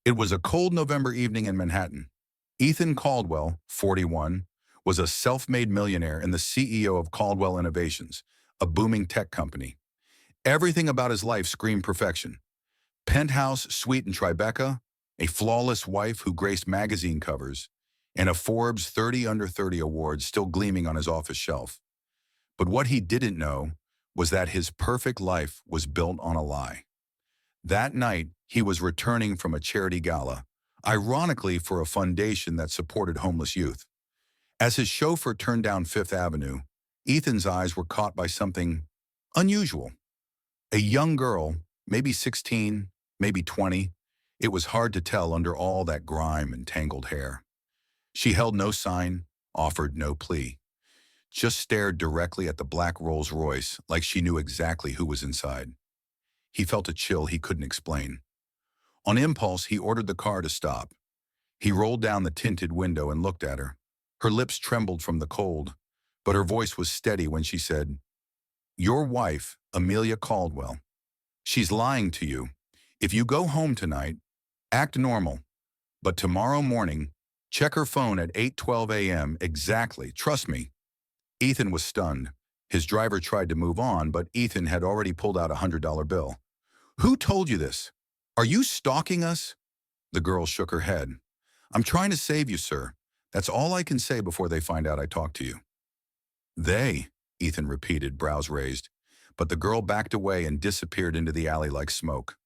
It was a cold November evening in Manhattan. Ethan Caldwell, 41, was a self-made millionaire and the CEO of Caldwell Innovations, a booming tech company. Everything about his life screamed perfection. Penthouse suite in Tribeca, a flawless wife who graced magazine covers, and a Forbes 30 Under 30 award still gleaming on his office shelf. But what he didn't know was that his perfect life was built on a lie. That night, he was returning from a charity gala, ironically for a foundation that supported homeless youth. As his chauffeur turned down Fifth Avenue, Ethan's eyes were caught by something unusual. A young girl, maybe 16, maybe 20, it was hard to tell under all that grime and tangled hair. She held no sign, offered no plea, just stared directly at the black Rolls Royce like she knew exactly who was inside. He felt a chill he couldn't explain. On impulse, he ordered the car to stop. He rolled down the tinted window and looked at her. Her lips trembled from the cold, but her voice was steady when she said, "Your wife, Amelia Caldwell. She's lying to you. If you go home tonight, act normal. But tomorrow morning, check her phone at 8:12 a.m. exactly. Trust me." Ethan was stunned. His driver tried to move on, but Ethan had already pulled out a $100 bill. "Who told you this? Are you stalking us?" The girl shook her head. "I'm trying to save you, sir. That's all I can say before they find out I talked to you." "They," Ethan repeated, brows raised. But the girl backed away and disappeared into the alley like smoke.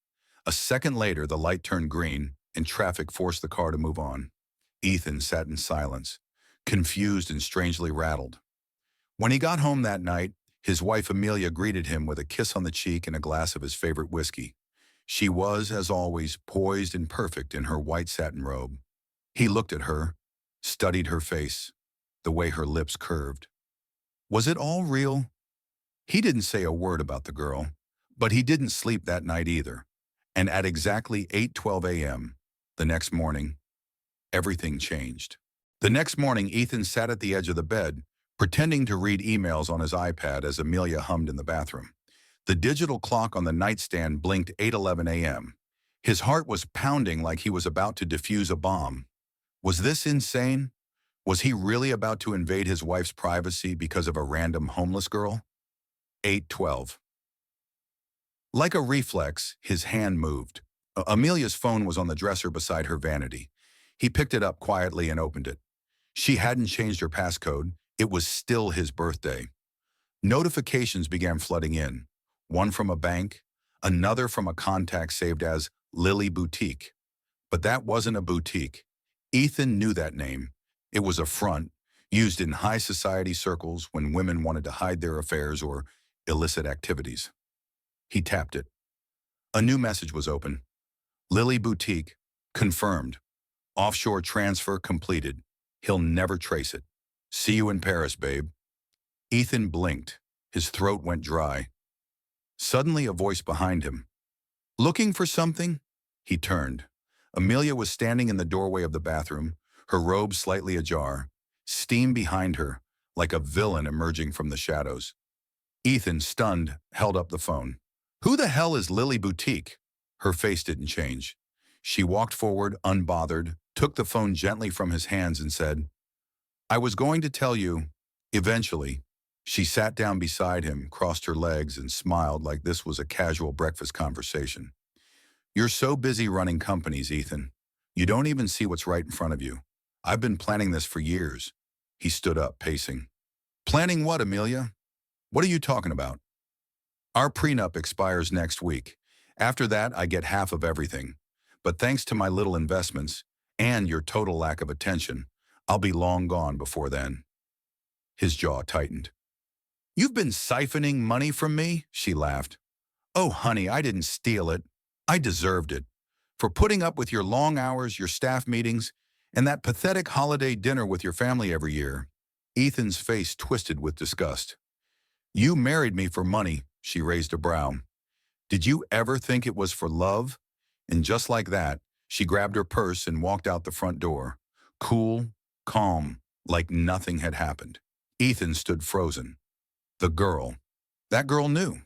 A second later, the light turned green, and traffic forced the car to move on. Ethan sat in silence, confused and strangely rattled. When he got home that night, his wife Amelia greeted him with a kiss on the cheek and a glass of his favorite whiskey. She was, as always, poised and perfect in her white satin robe. He looked at her, studied her face, the way her lips curved. Was it all real? He didn't say a word about the girl, but he didn't sleep that night either. And at exactly 8:12 a.m., the next morning, everything changed. The next morning, Ethan sat at the edge of the bed, pretending to read emails on his iPad as Amelia hummed in the bathroom. The digital clock on the nightstand blinked 8:11 a.m. His heart was pounding like he was about to defuse a bomb. Was this insane? Was he really about to invade his wife's privacy because of a random homeless girl? 8:12. Like a reflex, his hand moved. Amelia's phone was on the dresser beside her vanity. He picked it up quietly and opened it. She hadn't changed her passcode. It was still his birthday. Notifications began flooding in. One from a bank, another from a contact saved as Lily Boutique. But that wasn't a boutique. Ethan knew that name. It was a front, used in high society circles when women wanted to hide their affairs or illicit activities. He tapped it. A new message was open. Lily Boutique, confirmed. Offshore transfer completed. He'll never trace it. See you in Paris, babe. Ethan blinked. His throat went dry. Suddenly, a voice behind him. "Looking for something?" He turned. Amelia was standing in the doorway of the bathroom, her robe slightly ajar, steam behind her, like a villain emerging from the shadows. Ethan, stunned, held up the phone. "Who the hell is Lily Boutique?" Her face didn't change. She walked forward, unbothered, took the phone gently from his hands and said, "I was going to tell you, eventually." She sat down beside him, crossed her legs, and smiled like this was a casual breakfast conversation. "You're so busy running companies, Ethan. You don't even see what's right in front of you. I've been planning this for years." He stood up, pacing. "Planning what, Amelia? What are you talking about?" "Our prenup expires next week. After that, I get half of everything. But thanks to my little investments and your total lack of attention, I'll be long gone before then." His jaw tightened. "You've been siphoning money from me?" She laughed. "Oh, honey, I didn't steal it. I deserved it. For putting up with your long hours, your staff meetings, and that pathetic holiday dinner with your family every year." Ethan's face twisted with disgust. "You married me for money," she raised a brow. "Did you ever think it was for love?" And just like that, she grabbed her purse and walked out the front door. Cool, calm, like nothing had happened. Ethan stood frozen. The girl. That girl knew.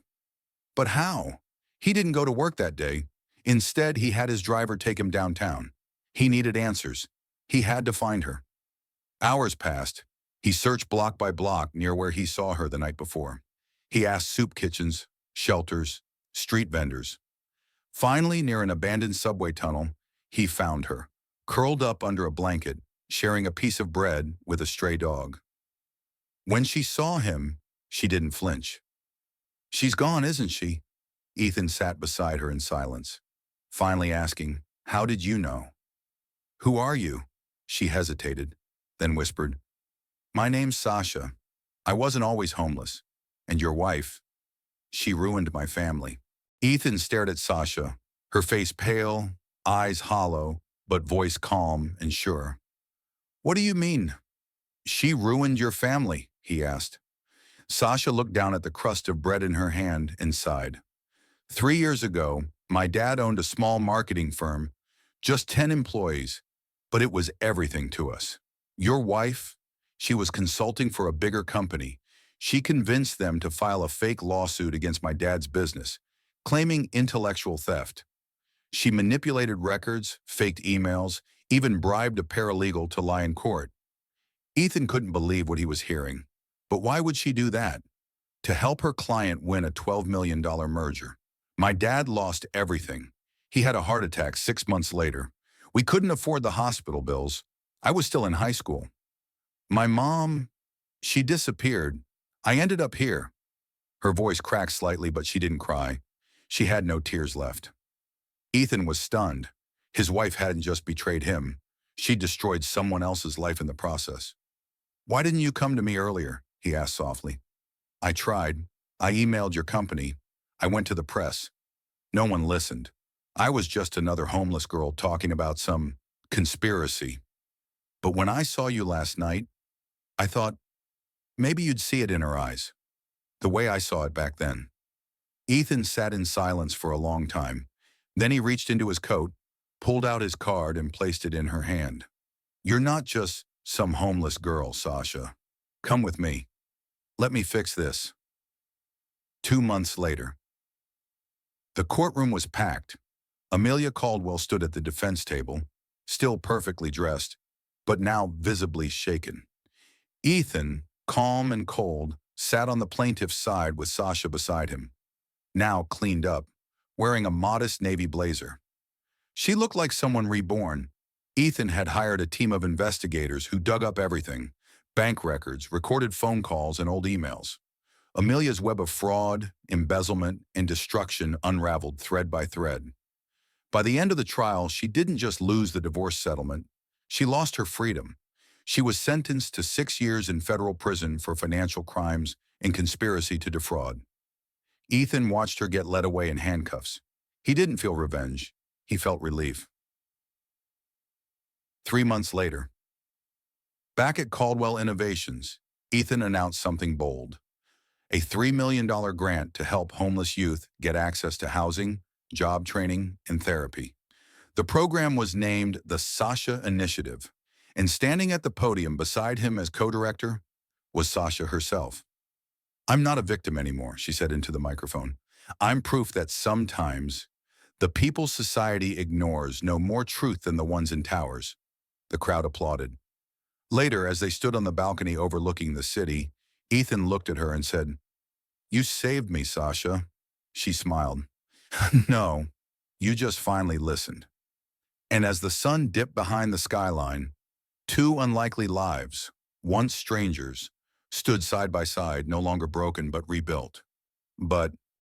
But how? He didn't go to work that day. Instead, he had his driver take him downtown. He needed answers. He had to find her. Hours passed. He searched block by block near where he saw her the night before. He asked soup kitchens, shelters, street vendors. Finally, near an abandoned subway tunnel, he found her, curled up under a blanket, sharing a piece of bread with a stray dog. When she saw him, she didn't flinch. "She's gone, isn't she?" Ethan sat beside her in silence, finally asking, "How did you know?" "Who are you?" She hesitated, then whispered, "My name's Sasha. I wasn't always homeless. And your wife, she ruined my family." Ethan stared at Sasha, her face pale, eyes hollow, but voice calm and sure. "What do you mean? She ruined your family?" he asked. Sasha looked down at the crust of bread in her hand and sighed. 3 years ago, my dad owned a small marketing firm, just 10 employees, but it was everything to us. Your wife, she was consulting for a bigger company. She convinced them to file a fake lawsuit against my dad's business, claiming intellectual theft. She manipulated records, faked emails, even bribed a paralegal to lie in court. Ethan couldn't believe what he was hearing. But why would she do that? To help her client win a $12 million merger. My dad lost everything. He had a heart attack 6 months later. We couldn't afford the hospital bills. I was still in high school. My mom, she disappeared. I ended up here. Her voice cracked slightly, but she didn't cry. She had no tears left. Ethan was stunned. His wife hadn't just betrayed him. She destroyed someone else's life in the process. "Why didn't you come to me earlier?" he asked softly. "I tried. I emailed your company. I went to the press. No one listened. I was just another homeless girl talking about some conspiracy. But when I saw you last night, I thought maybe you'd see it in her eyes, the way I saw it back then." Ethan sat in silence for a long time. Then he reached into his coat, pulled out his card, and placed it in her hand. "You're not just some homeless girl, Sasha. Come with me. Let me fix this." 2 months later. The courtroom was packed. Amelia Caldwell stood at the defense table, still perfectly dressed, but now visibly shaken. Ethan, calm and cold, sat on the plaintiff's side with Sasha beside him, now cleaned up, wearing a modest navy blazer. She looked like someone reborn. Ethan had hired a team of investigators who dug up everything: bank records, recorded phone calls, and old emails. Amelia's web of fraud, embezzlement, and destruction unraveled thread by thread. By the end of the trial, she didn't just lose the divorce settlement. She lost her freedom. She was sentenced to 6 years in federal prison for financial crimes and conspiracy to defraud. Ethan watched her get led away in handcuffs. He didn't feel revenge. He felt relief. 3 months later. Back at Caldwell Innovations, Ethan announced something bold: a $3 million grant to help homeless youth get access to housing, job training, and therapy. The program was named the Sasha Initiative, and standing at the podium beside him as co-director was Sasha herself. "I'm not a victim anymore," she said into the microphone. "I'm proof that sometimes the people society ignores know more truth than the ones in towers." The crowd applauded. Later, as they stood on the balcony overlooking the city, Ethan looked at her and said, "You saved me, Sasha." She smiled. "No, you just finally listened." And as the sun dipped behind the skyline, two unlikely lives, once strangers, stood side by side, no longer broken but rebuilt. But